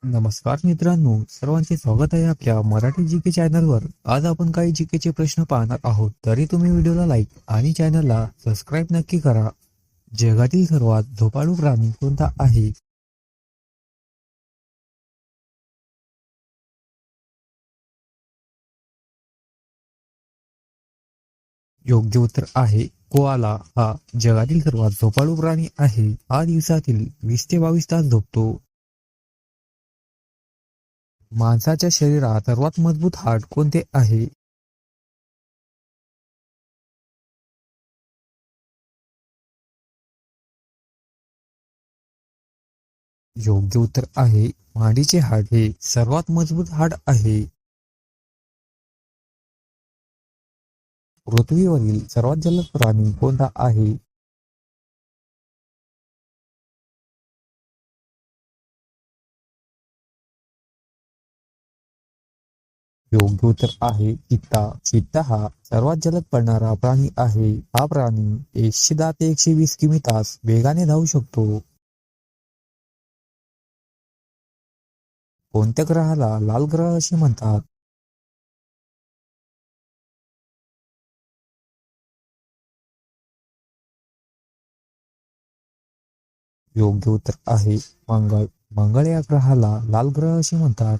नमस्कार मित्रांनो, सर्वांचे स्वागत आहे आपल्या मराठी जीके चॅनलवर। आज आपण काही जीकेचे प्रश्न पाहणार आहोत, तरी तुम्ही व्हिडिओला लाईक आणि चॅनलला सबस्क्राईब नक्की करा। जगातील सर्वात झोपाळू प्राणी कोणता आहे? योग्य उत्तर आहे कोआला। हा जगातील सर्वात झोपाळू प्राणी आहे। हा दिवसातील 20 ते 22 तास झोपतो। माणसाच्या शरीरात सर्वात मजबूत हाड कोणते आहे? योग्य उत्तर आहे मांडीचे हाड हे सर्वात मजबूत हाड आहे। पृथ्वीवरील सर्वात जलद प्राणी कोणता आहे? योग्य उत्तर आहे चित्ता। चित्ता हा सर्वात जलद पळणारा प्राणी आहे। हा प्राणी 110 ते 120 किमी तास वेगाने धावू शकतो। कोणत्या ग्रहाला लाल ग्रह असे म्हणतात? योग्य उत्तर आहे मंगळ। मंगळ या ग्रहाला लाल ग्रह असे म्हणतात।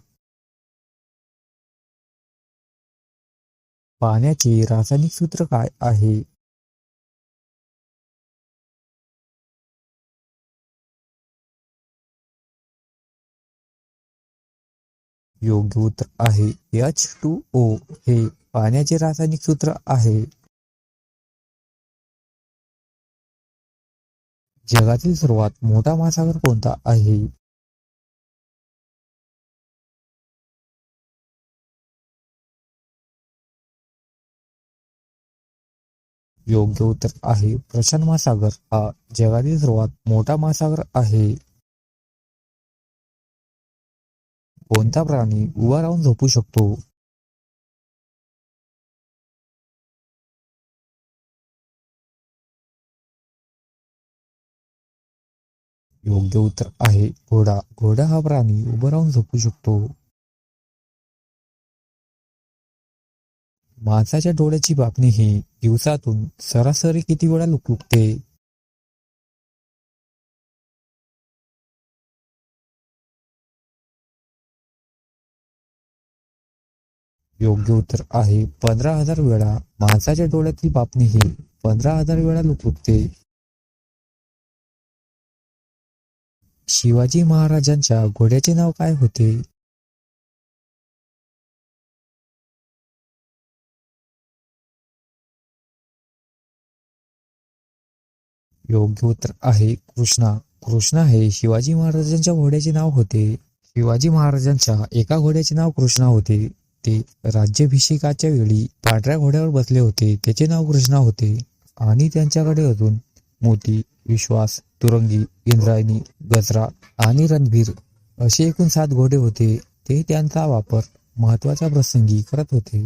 पाण्याचे रासायनिक सूत्र काय आहे? योग्य उत्तर आहे H2O हे पाण्याचे रासायनिक सूत्र आहे। जगातील सर्वात मोठा महासागर कोणता आहे? योग्य उत्तर आहे प्रशांत महासागर। हा जगातील सर्वात मोठा महासागर आहे। कोणता प्राणी उभा राहून झोपू शकतो? योग्य उत्तर आहे घोडा। घोडा हा प्राणी उभा राहून झोपू शकतो। माणसाच्या डोळ्याची पापणी ही दिवसातून सरासरी किती वेळा लुकलुकते? योग्य उत्तर आहे 15,000 वेळा। माणसाच्या डोळ्यातील पापणी ही 15,000 वेळा लुकलुकते। शिवाजी महाराजांच्या घोड्याचे नाव काय होते? योग्य उत्तर आहे कृष्णा। कृष्णा हे शिवाजी महाराजांच्या घोड्याचे नाव होते। शिवाजी महाराजांच्या एका घोड्याचे नाव कृष्णा होते। ते राज्याभिषेकाच्या वेळी पांढऱ्या घोड्यावर बसले होते, त्याचे नाव कृष्णा होते। आणि त्यांच्याकडे अजून मोती, विश्वास, तुरंगी, इंद्रायणी, गजरा आणि रणधीर असे एकूण 7 घोडे होते। ते त्यांचा वापर महत्वाच्या प्रसंगी करत होते।